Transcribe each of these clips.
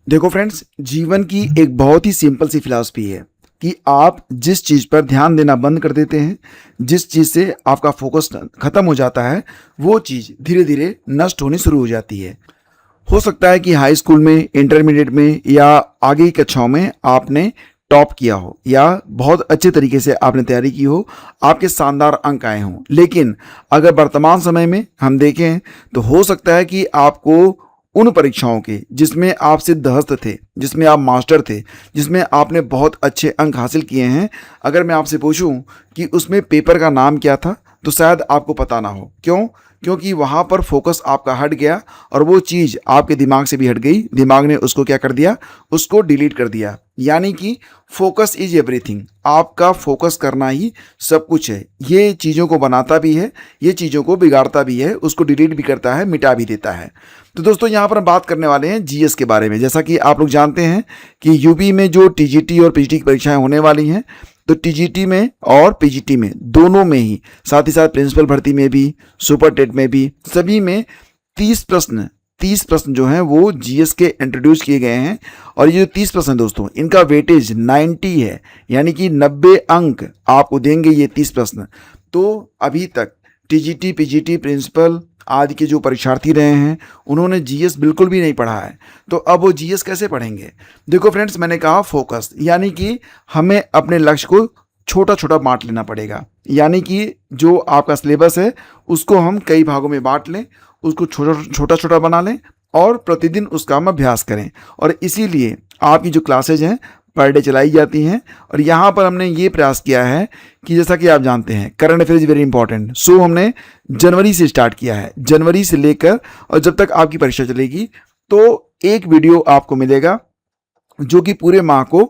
देखो फ्रेंड्स, जीवन की एक बहुत ही सिंपल सी फिलॉसफी है कि आप जिस चीज़ पर ध्यान देना बंद कर देते हैं, जिस चीज़ से आपका फोकस खत्म हो जाता है, वो चीज़ धीरे धीरे नष्ट होनी शुरू हो जाती है। हो सकता है कि हाई स्कूल में, इंटरमीडिएट में या आगे की कक्षाओं में आपने टॉप किया हो या बहुत अच्छे तरीके से आपने तैयारी की हो, आपके शानदार अंक आए हों, लेकिन अगर वर्तमान समय में हम देखें तो हो सकता है कि आपको उन परीक्षाओं के जिसमें आप सिद्धहस्त थे, जिसमें आप मास्टर थे, जिसमें आपने बहुत अच्छे अंक हासिल किए हैं, अगर मैं आपसे पूछूं कि उसमें पेपर का नाम क्या था तो शायद आपको पता ना हो। क्यों? क्योंकि वहाँ पर फोकस आपका हट गया और वो चीज़ आपके दिमाग से भी हट गई। दिमाग ने उसको क्या कर दिया? उसको डिलीट कर दिया। यानी कि फोकस इज एवरीथिंग। आपका फोकस करना ही सब कुछ है। ये चीज़ों को बनाता भी है, ये चीज़ों को बिगाड़ता भी है, उसको डिलीट भी करता है, मिटा भी देता है। तो दोस्तों, यहाँ पर हम बात करने वाले हैं जीएस के बारे में। जैसा कि आप लोग जानते हैं कि यूपी में जो टीजीटी और पीजीटी की परीक्षाएं होने वाली हैं, तो टीजीटी में और पीजीटी में दोनों में ही, साथ ही साथ प्रिंसिपल भर्ती में भी, सुपर टेट में भी, सभी में 30 प्रश्न जो हैं वो जीएस के इंट्रोड्यूस किए गए हैं। और ये जो 30 प्रश्न दोस्तों, इनका वेटेज 90 है, यानी कि 90 अंक आपको देंगे ये 30 प्रश्न। तो अभी तक टीजीटी, पीजीटी, प्रिंसिपल आदि के जो परीक्षार्थी रहे हैं, उन्होंने जीएस बिल्कुल भी नहीं पढ़ा है। तो अब वो जीएस कैसे पढ़ेंगे? देखो फ्रेंड्स, मैंने कहा फोकस, यानी कि हमें अपने लक्ष्य को छोटा छोटा बांट लेना पड़ेगा। यानी कि जो आपका सिलेबस है उसको हम कई भागों में बांट लें, उसको छोटा छोटा बना लें और प्रतिदिन उसका हम अभ्यास करें। और इसीलिए आपकी जो क्लासेज हैं पर डे चलाई जाती हैं। और यहाँ पर हमने ये प्रयास किया है कि जैसा कि आप जानते हैं, current affair is very important. So हमने जनवरी से स्टार्ट किया है, जनवरी से लेकर और जब तक आपकी परीक्षा चलेगी, तो एक वीडियो आपको मिलेगा जो कि पूरे माह को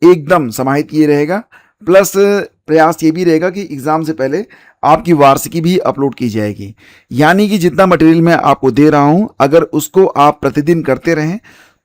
एकदम समाहित किए रहेगा। प्लस प्रयास ये भी रहेगा कि एग्ज़ाम से पहले आपकी वार्षिकी भी अपलोड की जाएगी। यानी कि जितना मटेरियल मैं आपको दे रहा हूँ, अगर उसको आप प्रतिदिन करते रहें,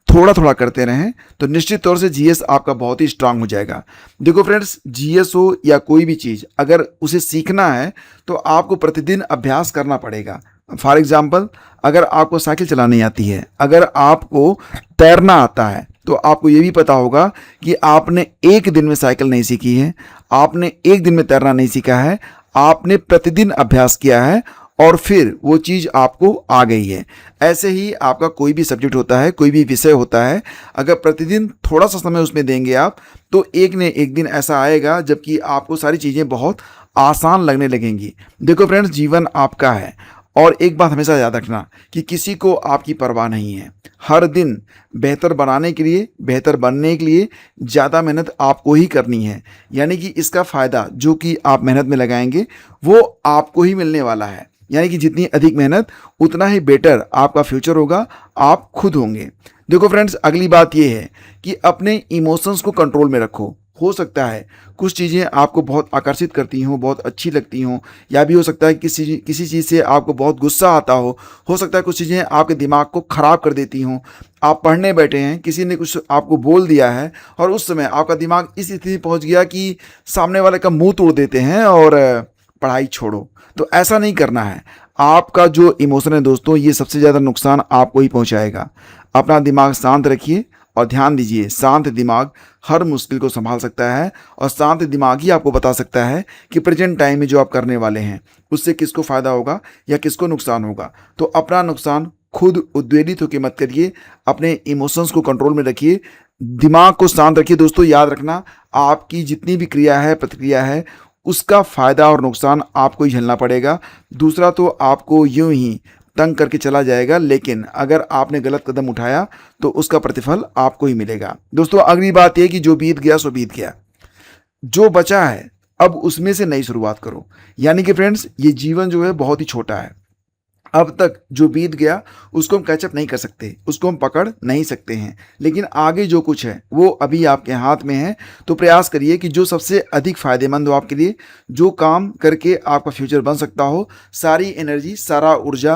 थोड़ा थोड़ा करते रहें, तो निश्चित तौर से जीएस आपका बहुत ही स्ट्रांग हो जाएगा। देखो फ्रेंड्स, जीएस हो या कोई भी चीज़, अगर उसे सीखना है तो आपको प्रतिदिन अभ्यास करना पड़ेगा। फॉर एग्जाम्पल, अगर आपको साइकिल चलानी आती है, अगर आपको तैरना आता है, तो आपको ये भी पता होगा कि आपने एक दिन में साइकिल नहीं सीखी है, आपने एक दिन में तैरना नहीं सीखा है, आपने प्रतिदिन अभ्यास किया है और फिर वो चीज़ आपको आ गई है। ऐसे ही आपका कोई भी सब्जेक्ट होता है, कोई भी विषय होता है, अगर प्रतिदिन थोड़ा सा समय उसमें देंगे आप, तो एक न एक दिन ऐसा आएगा जबकि आपको सारी चीज़ें बहुत आसान लगने लगेंगी। देखो फ्रेंड्स, जीवन आपका है और एक बात हमेशा याद रखना कि किसी को आपकी परवाह नहीं है। हर दिन बेहतर बनाने के लिए, बेहतर बनने के लिए ज़्यादा मेहनत आपको ही करनी है। यानी कि इसका फ़ायदा जो कि आप मेहनत में लगाएंगे वो आपको ही मिलने वाला है। यानी कि जितनी अधिक मेहनत, उतना ही बेटर आपका फ्यूचर होगा, आप खुद होंगे। देखो फ्रेंड्स, अगली बात ये है कि अपने इमोशंस को कंट्रोल में रखो। हो सकता है कुछ चीज़ें आपको बहुत आकर्षित करती हों, बहुत अच्छी लगती हों, या भी हो सकता है किसी चीज़ से आपको बहुत गुस्सा आता हो सकता है कुछ चीज़ें आपके दिमाग को ख़राब कर देती हों। आप पढ़ने बैठे हैं, किसी ने कुछ आपको बोल दिया है और उस समय आपका दिमाग इस स्थिति में पहुंच गया कि सामने वाले का मुंह तोड़ देते हैं और पढ़ाई छोड़ो। तो ऐसा नहीं करना है। आपका जो इमोशन है दोस्तों, ये सबसे ज़्यादा नुकसान आपको ही पहुंचाएगा। अपना दिमाग शांत रखिए और ध्यान दीजिए, शांत दिमाग हर मुश्किल को संभाल सकता है और शांत दिमाग ही आपको बता सकता है कि प्रेजेंट टाइम में जो आप करने वाले हैं उससे किसको फ़ायदा होगा या किसको नुकसान होगा। तो अपना नुकसान खुद उद्वेलित होकर मत करिए, अपने इमोशंस को कंट्रोल में रखिए, दिमाग को शांत रखिए। दोस्तों याद रखना, आपकी जितनी भी क्रिया है, प्रतिक्रिया है, उसका फ़ायदा और नुकसान आपको ही झेलना पड़ेगा। दूसरा तो आपको यूं ही तंग करके चला जाएगा, लेकिन अगर आपने गलत कदम उठाया तो उसका प्रतिफल आपको ही मिलेगा। दोस्तों अगली बात यह कि जो बीत गया सो बीत गया, जो बचा है अब उसमें से नई शुरुआत करो। यानी कि फ्रेंड्स, ये जीवन जो है बहुत ही छोटा है। अब तक जो बीत गया उसको हम कैचअप नहीं कर सकते, उसको हम पकड़ नहीं सकते हैं, लेकिन आगे जो कुछ है वो अभी आपके हाथ में है। तो प्रयास करिए कि जो सबसे अधिक फ़ायदेमंद हो आपके लिए, जो काम करके आपका फ्यूचर बन सकता हो, सारी एनर्जी, सारा ऊर्जा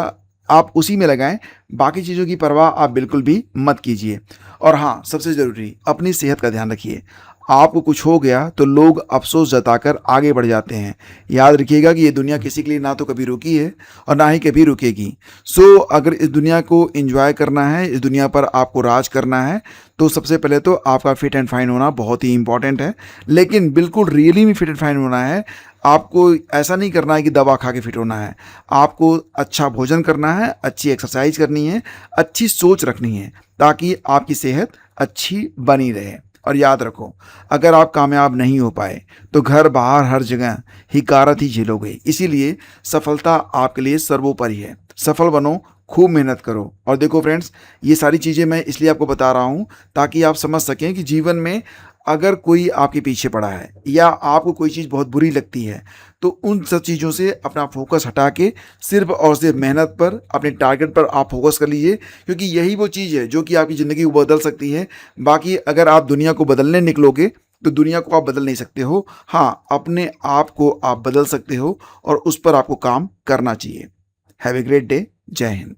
आप उसी में लगाएं। बाकी चीज़ों की परवाह आप बिल्कुल भी मत कीजिए। और हाँ, सबसे ज़रूरी, अपनी सेहत का ध्यान रखिए। आपको कुछ हो गया तो लोग अफसोस जताकर आगे बढ़ जाते हैं। याद रखिएगा कि ये दुनिया किसी के लिए ना तो कभी रुकी है और ना ही कभी रुकेगी। सो अगर इस दुनिया को एंजॉय करना है, इस दुनिया पर आपको राज करना है, तो सबसे पहले तो आपका फिट एंड फाइन होना बहुत ही इंपॉर्टेंट है। लेकिन बिल्कुल रियली में फिट एंड फाइन होना है, आपको ऐसा नहीं करना है कि दवा खा के फिट होना है। आपको अच्छा भोजन करना है, अच्छी एक्सरसाइज करनी है, अच्छी सोच रखनी है, ताकि आपकी सेहत अच्छी बनी रहे। और याद रखो, अगर आप कामयाब नहीं हो पाए तो घर बाहर हर जगह हिकारत ही झेलोगे। इसीलिए सफलता आपके लिए सर्वोपरि है। सफल बनो, खूब मेहनत करो। और देखो फ्रेंड्स, ये सारी चीज़ें मैं इसलिए आपको बता रहा हूँ ताकि आप समझ सकें कि जीवन में अगर कोई आपके पीछे पड़ा है या आपको कोई चीज़ बहुत बुरी लगती है, तो उन सब चीज़ों से अपना फोकस हटा के सिर्फ और सिर्फ मेहनत पर, अपने टारगेट पर आप फोकस कर लीजिए, क्योंकि यही वो चीज़ है जो कि आपकी ज़िंदगी को बदल सकती है। बाकी अगर आप दुनिया को बदलने निकलोगे तो दुनिया को आप बदल नहीं सकते हो। हाँ, अपने आप को आप बदल सकते हो और उस पर आपको काम करना चाहिए। Have a great day. जय हिंद।